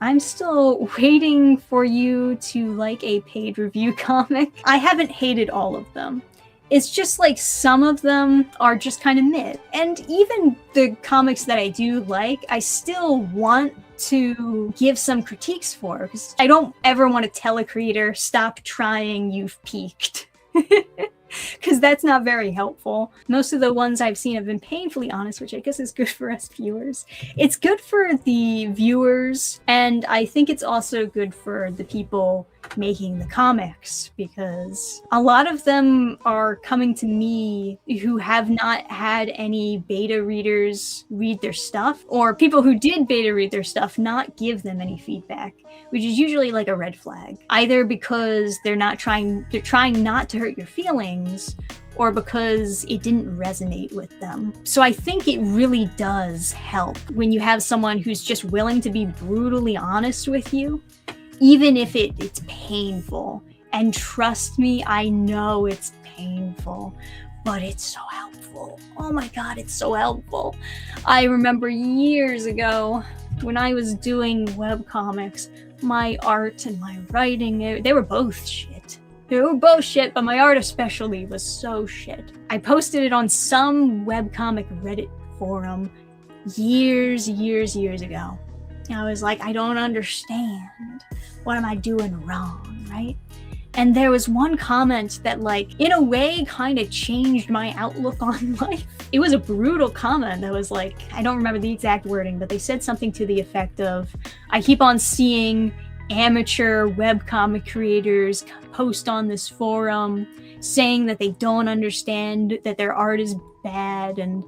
I'm still waiting for you to like a paid review comic. I haven't hated all of them. It's just like some of them are just kind of mid. And even the comics that I do like, I still want to give some critiques for, because I don't ever want to tell a creator, stop trying, you've peaked. Because that's not very helpful. Most of the ones I've seen have been painfully honest, which I guess is good for us viewers. It's good for the viewers, and I think it's also good for the people making the comics, because a lot of them are coming to me who have not had any beta readers read their stuff, or people who did beta read their stuff not give them any feedback, which is usually like a red flag. Either because they're trying not to hurt your feelings, or because it didn't resonate with them. So I think it really does help when you have someone who's just willing to be brutally honest with you, even if it's painful. And trust me, I know it's painful, but it's so helpful. Oh my God, it's so helpful. I remember years ago when I was doing webcomics, my art and my writing, they were both shit. They were both shit, but my art especially was so shit. I posted it on some webcomic Reddit forum years ago. I was like, I don't understand. What am I doing wrong, right? And there was one comment that, like, in a way kind of changed my outlook on life. It was a brutal comment that was like, I don't remember the exact wording, but they said something to the effect of, I keep on seeing amateur webcomic creators post on this forum saying that they don't understand that their art is bad, and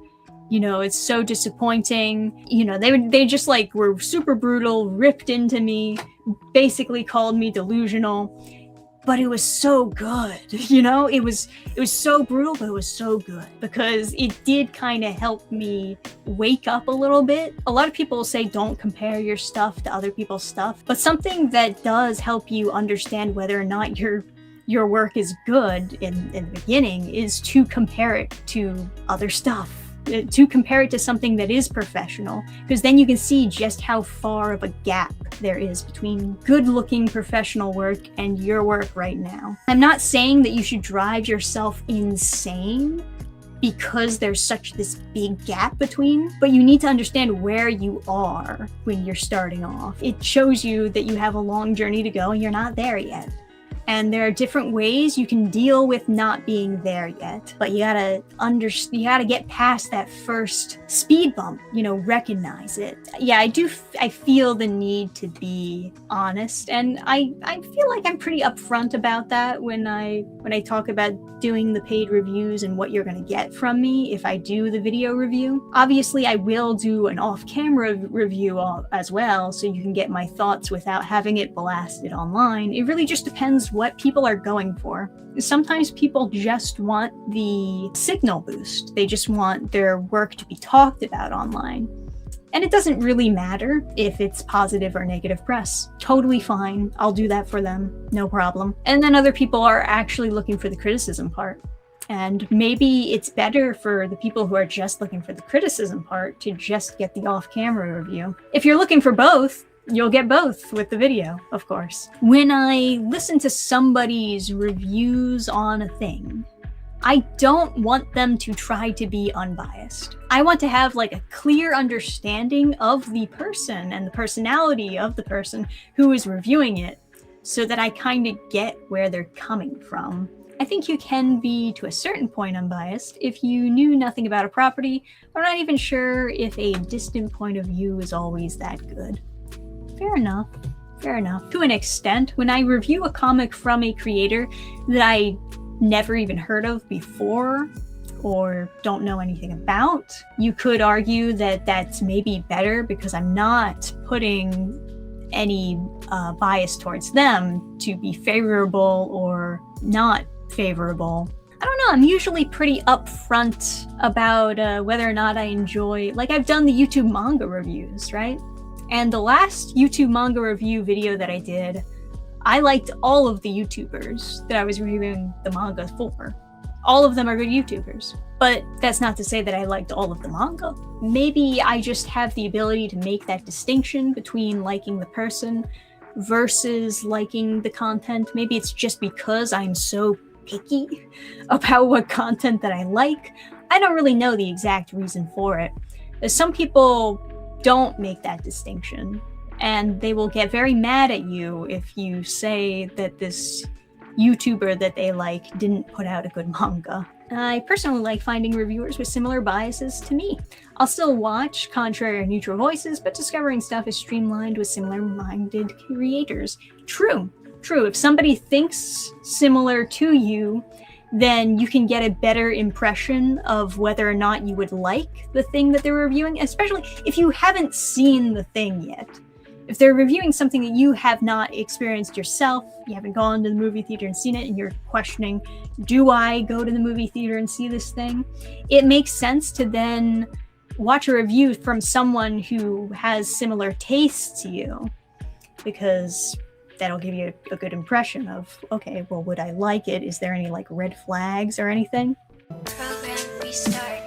you know, it's so disappointing. You know, they just like were super brutal, ripped into me, basically called me delusional. But it was so good, you know? It was so brutal, but it was so good, because it did kind of help me wake up a little bit. A lot of people say don't compare your stuff to other people's stuff, but something that does help you understand whether or not your work is good in the beginning is to compare it to other stuff. To compare it to something that is professional, because then you can see just how far of a gap there is between good-looking professional work and your work right now. I'm not saying that you should drive yourself insane because there's such this big gap between, but you need to understand where you are when you're starting off. It shows you that you have a long journey to go and you're not there yet. And there are different ways you can deal with not being there yet, but you gotta get past that first speed bump, you know, recognize it. Yeah, I feel the need to be honest, and I feel like I'm pretty upfront about that when I talk about doing the paid reviews and what you're gonna get from me if I do the video review. Obviously, I will do an off-camera review as well, so you can get my thoughts without having it blasted online. It really just depends what people are going for. Sometimes people just want the signal boost. They just want their work to be talked about online. And it doesn't really matter if it's positive or negative press. Totally fine. I'll do that for them. No problem. And then other people are actually looking for the criticism part. And maybe it's better for the people who are just looking for the criticism part to just get the off-camera review. If you're looking for both, you'll get both with the video, of course. When I listen to somebody's reviews on a thing, I don't want them to try to be unbiased. I want to have like a clear understanding of the person and the personality of the person who is reviewing it, so that I kind of get where they're coming from. I think you can be, to a certain point, unbiased if you knew nothing about a property, or not even sure if a distant point of view is always that good. Fair enough. Fair enough. To an extent, when I review a comic from a creator that I never even heard of before or don't know anything about, you could argue that that's maybe better because I'm not putting any bias towards them to be favorable or not favorable. I don't know, I'm usually pretty upfront about whether or not I enjoy, like I've done the YouTube manga reviews, right? And the last YouTube manga review video that I did, I liked all of the YouTubers that I was reviewing the manga for. all of them are good YouTubers. But that's not to say that I liked all of the manga. Maybe I just have the ability to make that distinction between liking the person versus liking the content. Maybe it's just because I'm so picky about what content that I like. I don't really know the exact reason for it. Some people don't make that distinction, and they will get very mad at you if you say that this YouTuber that they like didn't put out a good manga. I personally like finding reviewers with similar biases to me. I'll still watch contrary or neutral voices, but discovering stuff is streamlined with similar-minded creators. True. If somebody thinks similar to you, then you can get a better impression of whether or not you would like the thing that they're reviewing, especially if you haven't seen the thing yet. If they're reviewing something that you have not experienced yourself, you haven't gone to the movie theater and seen it, and you're questioning, do I go to the movie theater and see this thing? It makes sense to then watch a review from someone who has similar tastes to you, because that'll give you a good impression of, okay, well, would I like it? Is there any like red flags or anything? Program restart.